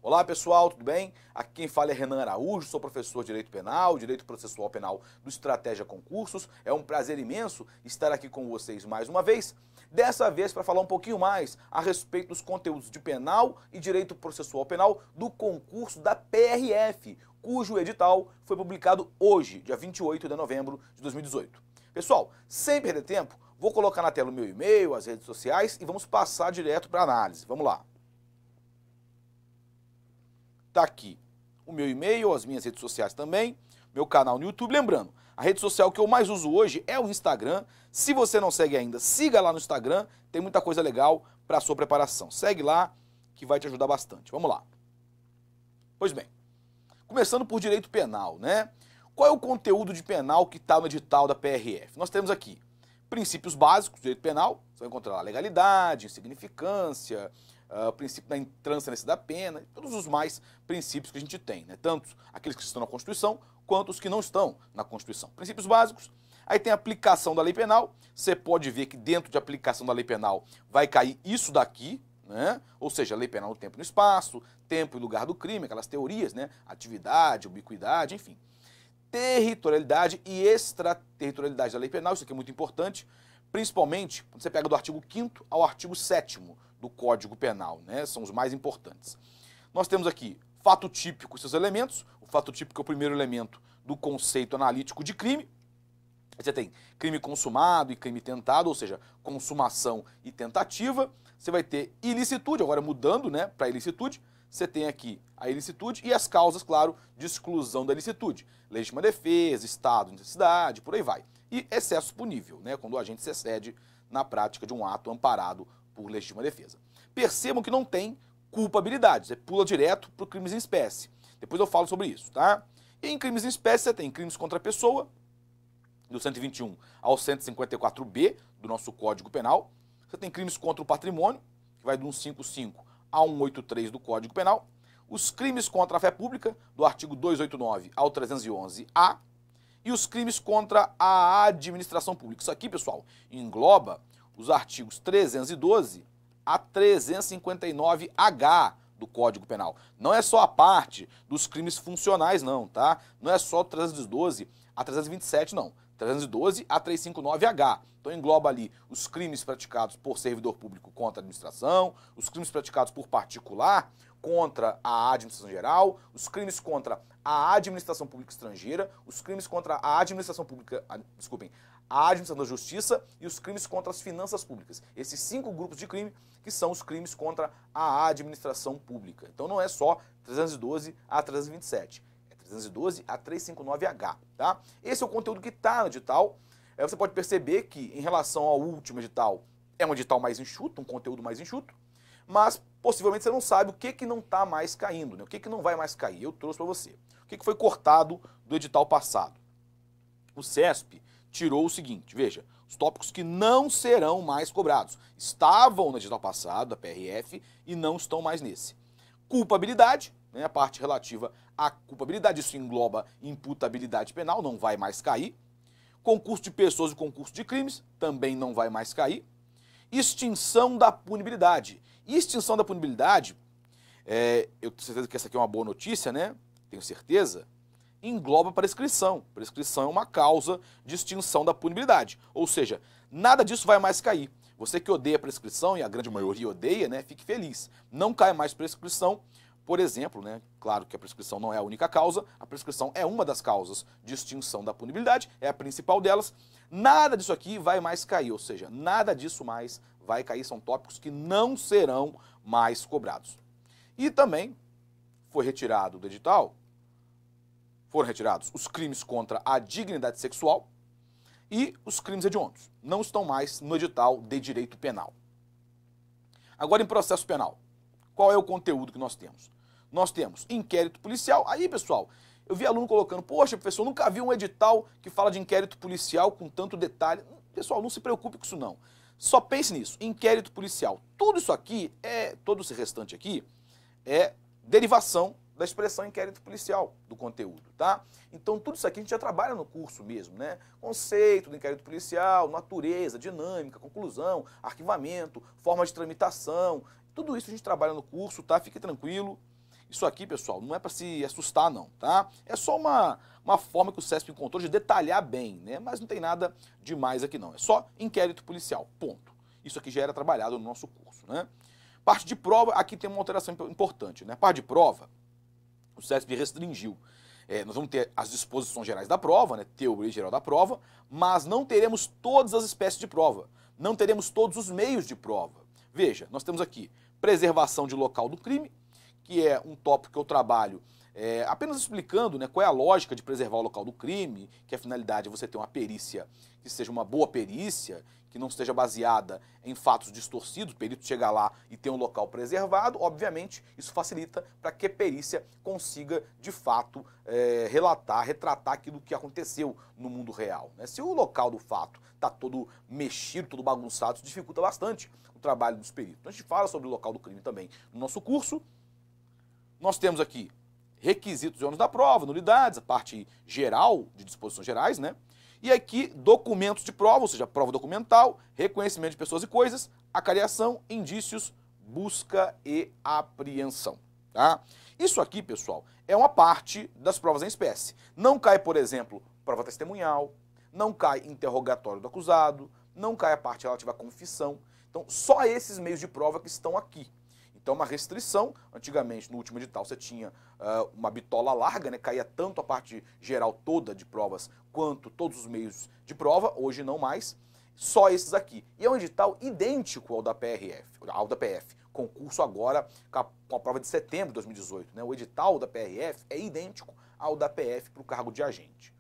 Olá pessoal, tudo bem? Aqui quem fala é Renan Araújo, sou professor de Direito Penal, Direito Processual Penal do Estratégia Concursos. É um prazer imenso estar aqui com vocês mais uma vez, dessa vez para falar um pouquinho mais a respeito dos conteúdos de Penal e Direito Processual Penal do concurso da PRF, cujo edital foi publicado hoje, dia 28 de novembro de 2018. Pessoal, sem perder tempo, vou colocar na tela o meu e-mail, as redes sociais e vamos passar direto para a análise. Vamos lá. Tá aqui o meu e-mail, as minhas redes sociais também, meu canal no YouTube. Lembrando, a rede social que eu mais uso hoje é o Instagram. Se você não segue ainda, siga lá no Instagram, tem muita coisa legal para a sua preparação. Segue lá que vai te ajudar bastante. Vamos lá. Pois bem, começando por direito penal, né? Qual é o conteúdo de penal que está no edital da PRF? Nós temos aqui princípios básicos do direito penal, você vai encontrar lá legalidade, insignificância, o princípio da intranscendência da pena, todos os mais princípios que a gente tem, né? Tanto aqueles que estão na Constituição, quanto os que não estão na Constituição. Princípios básicos, aí tem a aplicação da lei penal, você pode ver que dentro de aplicação da lei penal vai cair isso daqui, né? Ou seja, lei penal no tempo e no espaço, tempo e lugar do crime, aquelas teorias, né? Atividade, ubiquidade, enfim. Territorialidade e extraterritorialidade da lei penal, isso aqui é muito importante, principalmente quando você pega do artigo 5º ao artigo 7º do Código Penal, né? São os mais importantes. Nós temos aqui fato típico e seus elementos. O fato típico é o primeiro elemento do conceito analítico de crime. Você tem crime consumado e crime tentado, ou seja, consumação e tentativa. Você vai ter ilicitude, agora mudando, né, para ilicitude. Você tem aqui a ilicitude e as causas, claro, de exclusão da ilicitude. Legítima defesa, estado de necessidade, por aí vai. E excesso punível, né, quando o agente se excede na prática de um ato amparado por legítima defesa. Percebam que não tem culpabilidade, você pula direto para crimes em espécie. Depois eu falo sobre isso, tá? E em crimes em espécie você tem crimes contra a pessoa, do 121 ao 154B do nosso Código Penal. Você tem crimes contra o patrimônio, que vai do 155 a 183 do Código Penal. Os crimes contra a fé pública, do artigo 289 ao 311A. E os crimes contra a administração pública. Isso aqui, pessoal, engloba os artigos 312 a 359H do Código Penal. Não é só a parte dos crimes funcionais, não, tá? Não é só 312 a 327, não. 312 a 359H. Então engloba ali os crimes praticados por servidor público contra a administração, os crimes praticados por particular contra a administração geral, os crimes contra a administração pública estrangeira, os crimes contra a administração pública, a administração da justiça e os crimes contra as finanças públicas. Esses 5 grupos de crime que são os crimes contra a administração pública. Então não é só 312 a 327, é 312 a 359H, tá? Esse é o conteúdo que está no edital. Você pode perceber que em relação ao último edital, é um edital mais enxuto, um conteúdo mais enxuto, mas possivelmente você não sabe o que não está mais caindo, né? O que não vai mais cair. Eu trouxe para você. O que foi cortado do edital passado? O CESP tirou o seguinte, veja, os tópicos que não serão mais cobrados. Estavam no edital passado, da PRF, e não estão mais nesse. Culpabilidade, né, a parte relativa à culpabilidade, isso engloba imputabilidade penal, não vai mais cair. Concurso de pessoas e concurso de crimes, também não vai mais cair. Extinção da punibilidade. Extinção da punibilidade, eu tenho certeza que essa aqui é uma boa notícia, né? Tenho certeza. Engloba prescrição. Prescrição é uma causa de extinção da punibilidade. Ou seja, nada disso vai mais cair. Você que odeia prescrição, e a grande maioria odeia, né? Fique feliz. Não cai mais prescrição. Por exemplo, né? Claro que a prescrição não é a única causa, a prescrição é uma das causas de extinção da punibilidade, é a principal delas. Nada disso aqui vai mais cair, ou seja, nada disso mais vai cair, são tópicos que não serão mais cobrados. E também foi retirado do edital, foram retirados os crimes contra a dignidade sexual e os crimes hediondos. Não estão mais no edital de direito penal. Agora em processo penal, qual é o conteúdo que nós temos? Nós temos inquérito policial. Aí, pessoal, eu vi aluno colocando, poxa, professor, eu nunca vi um edital que fala de inquérito policial com tanto detalhe. Pessoal, não se preocupe com isso não. Só pense nisso, inquérito policial. Tudo isso aqui, todo esse restante aqui, é derivação da expressão inquérito policial do conteúdo, tá? Então tudo isso aqui a gente já trabalha no curso mesmo, né? Conceito do inquérito policial, natureza, dinâmica, conclusão, arquivamento, forma de tramitação, tudo isso a gente trabalha no curso, tá? Fique tranquilo. Isso aqui, pessoal, não é para se assustar não, tá? É só uma forma que o CESP encontrou de detalhar bem, né? Mas não tem nada demais aqui não, é só inquérito policial, ponto. Isso aqui já era trabalhado no nosso curso, né? Parte de prova, aqui tem uma alteração importante, né? Parte de prova, o CESP restringiu. Nós vamos ter as disposições gerais da prova, né? Teoria geral da prova, mas não teremos todas as espécies de prova, não teremos todos os meios de prova. Veja, nós temos aqui preservação de local do crime, que é um tópico que eu trabalho apenas explicando, né, qual é a lógica de preservar o local do crime, que a finalidade é você ter uma perícia que seja uma boa perícia, que não esteja baseada em fatos distorcidos, o perito chegar lá e ter um local preservado, obviamente isso facilita para que a perícia consiga, de fato, retratar aquilo que aconteceu no mundo real, né? Se o local do fato está todo mexido, todo bagunçado, isso dificulta bastante o trabalho dos peritos. Então a gente fala sobre o local do crime também no nosso curso. Nós temos aqui requisitos e ônus da prova, nulidades, a parte geral de disposições gerais, né? E aqui documentos de prova, ou seja, prova documental, reconhecimento de pessoas e coisas, acariação, indícios, busca e apreensão, tá? Isso aqui, pessoal, é uma parte das provas em espécie. Não cai, por exemplo, prova testemunhal, não cai interrogatório do acusado, não cai a parte relativa à confissão. Então, só esses meios de prova que estão aqui. Então, uma restrição, antigamente, no último edital, você tinha uma bitola larga, né? Caía tanto a parte geral toda de provas, quanto todos os meios de prova, hoje não mais, só esses aqui. E é um edital idêntico ao da PF, concurso agora com a prova de setembro de 2018, né? O edital da PRF é idêntico ao da PF para o cargo de agente.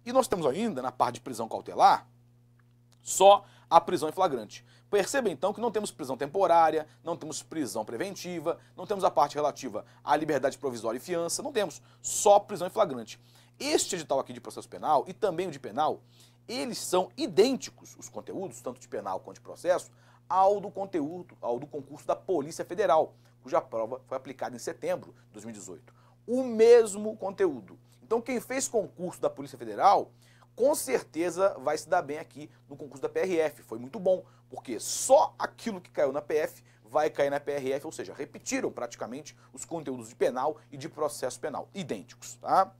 E nós temos ainda, na parte de prisão cautelar, só a prisão em flagrante. Perceba então que não temos prisão temporária, não temos prisão preventiva, não temos a parte relativa à liberdade provisória e fiança, não temos, só prisão em flagrante. Este edital aqui de processo penal e também o de penal, eles são idênticos, os conteúdos, tanto de penal quanto de processo, ao do concurso da Polícia Federal, cuja prova foi aplicada em setembro de 2018. O mesmo conteúdo. Então quem fez concurso da Polícia Federal, com certeza vai se dar bem aqui no concurso da PRF. Foi muito bom, porque só aquilo que caiu na PF vai cair na PRF, ou seja, repetiram praticamente os conteúdos de penal e de processo penal, idênticos, tá?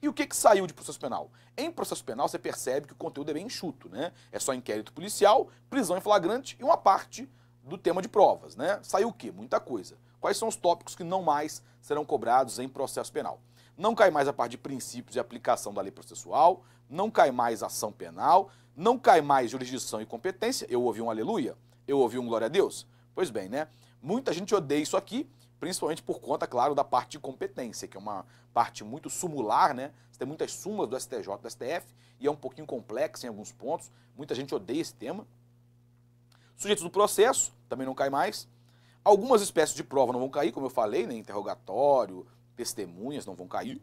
E o que saiu de processo penal? Em processo penal você percebe que o conteúdo é bem enxuto, né? É só inquérito policial, prisão em flagrante e uma parte do tema de provas, né? Saiu o quê? Muita coisa. Quais são os tópicos que não mais serão cobrados em processo penal? Não cai mais a parte de princípios e aplicação da lei processual, não cai mais ação penal, não cai mais jurisdição e competência. Eu ouvi um aleluia? Eu ouvi um glória a Deus? Pois bem, né? Muita gente odeia isso aqui, principalmente por conta, claro, da parte de competência, que é uma parte muito sumular, né? Você tem muitas súmulas do STJ, do STF, e é um pouquinho complexo em alguns pontos. Muita gente odeia esse tema. Sujeitos do processo, também não cai mais. Algumas espécies de prova não vão cair, como eu falei, né? Interrogatório, testemunhas não vão cair.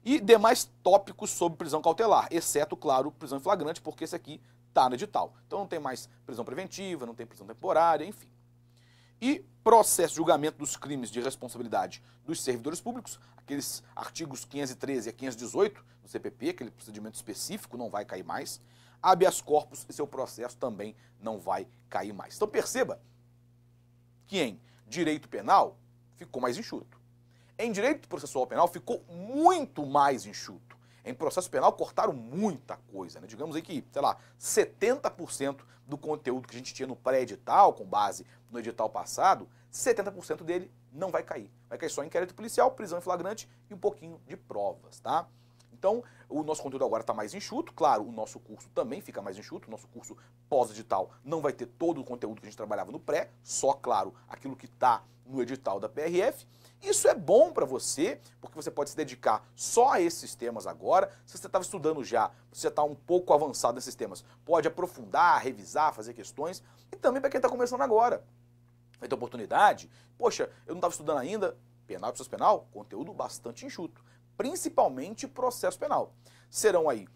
E demais tópicos sobre prisão cautelar, exceto, claro, prisão em flagrante, porque esse aqui está no edital. Então não tem mais prisão preventiva, não tem prisão temporária, enfim. E processo de julgamento dos crimes de responsabilidade dos servidores públicos, aqueles artigos 513 a 518 do CPP, aquele procedimento específico, não vai cair mais. Habeas corpus e seu processo também não vai cair mais. Então perceba que em direito penal ficou mais enxuto. Em direito processual penal ficou muito mais enxuto. Em processo penal cortaram muita coisa, né? Digamos aí que, sei lá, 70% do conteúdo que a gente tinha no pré-edital, com base no edital passado, 70% dele não vai cair. Vai cair só inquérito policial, prisão em flagrante e um pouquinho de provas, tá? Então, o nosso conteúdo agora está mais enxuto. Claro, o nosso curso também fica mais enxuto. O nosso curso pós-edital não vai ter todo o conteúdo que a gente trabalhava no pré, só, claro, aquilo que está no edital da PRF. Isso é bom para você, porque você pode se dedicar só a esses temas agora. Se você estava estudando já, você está um pouco avançado nesses temas, pode aprofundar, revisar, fazer questões. E também para quem está começando agora. Vai ter oportunidade. Poxa, eu não estava estudando ainda. Penal e processo penal, conteúdo bastante enxuto. Principalmente processo penal. Serão aí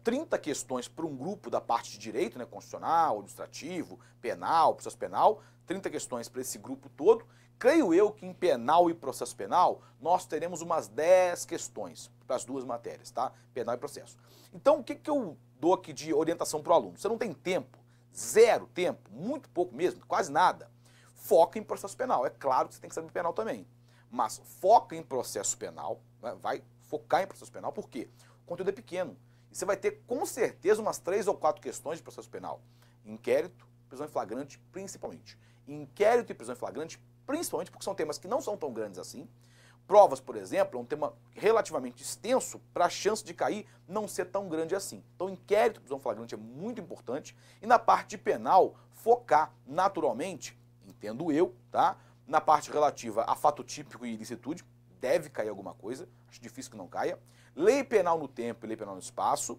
30 questões para um grupo da parte de direito, né, constitucional, administrativo, penal, processo penal. 30 questões para esse grupo todo. Creio eu que em penal e processo penal nós teremos umas 10 questões para as duas matérias, tá? Penal e processo. Então o que eu dou aqui de orientação para o aluno? Você não tem tempo, zero tempo, muito pouco mesmo, quase nada. Foca em processo penal. É claro que você tem que saber penal também. mas foca em processo penal, né? Vai focar em processo penal, por quê? O conteúdo é pequeno. E você vai ter, com certeza, umas 3 ou 4 questões de processo penal. Inquérito, prisão em flagrante, principalmente. Inquérito e prisão em flagrante, principalmente porque são temas que não são tão grandes assim. Provas, por exemplo, é um tema relativamente extenso para a chance de cair não ser tão grande assim. Então, inquérito e prisão em flagrante é muito importante. E na parte penal, focar naturalmente, entendo eu, tá? Na parte relativa a fato típico e ilicitude, deve cair alguma coisa, acho difícil que não caia. Lei penal no tempo e lei penal no espaço.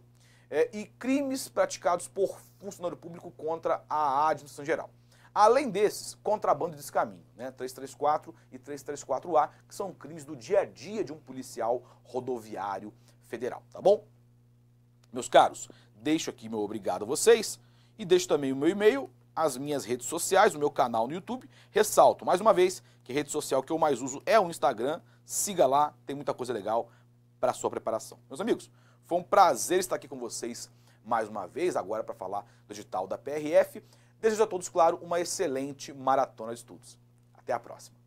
E crimes praticados por funcionário público contra a administração geral. Além desses, contrabando e descaminho, né? 334 e 334A, que são crimes do dia a dia de um policial rodoviário federal, tá bom? Meus caros, deixo aqui meu obrigado a vocês e deixo também o meu e-mail, as minhas redes sociais, o meu canal no YouTube. Ressalto, mais uma vez, que a rede social que eu mais uso é o Instagram. Siga lá, tem muita coisa legal para a sua preparação. Meus amigos, foi um prazer estar aqui com vocês mais uma vez, agora para falar do edital da PRF. Desejo a todos, claro, uma excelente maratona de estudos. Até a próxima.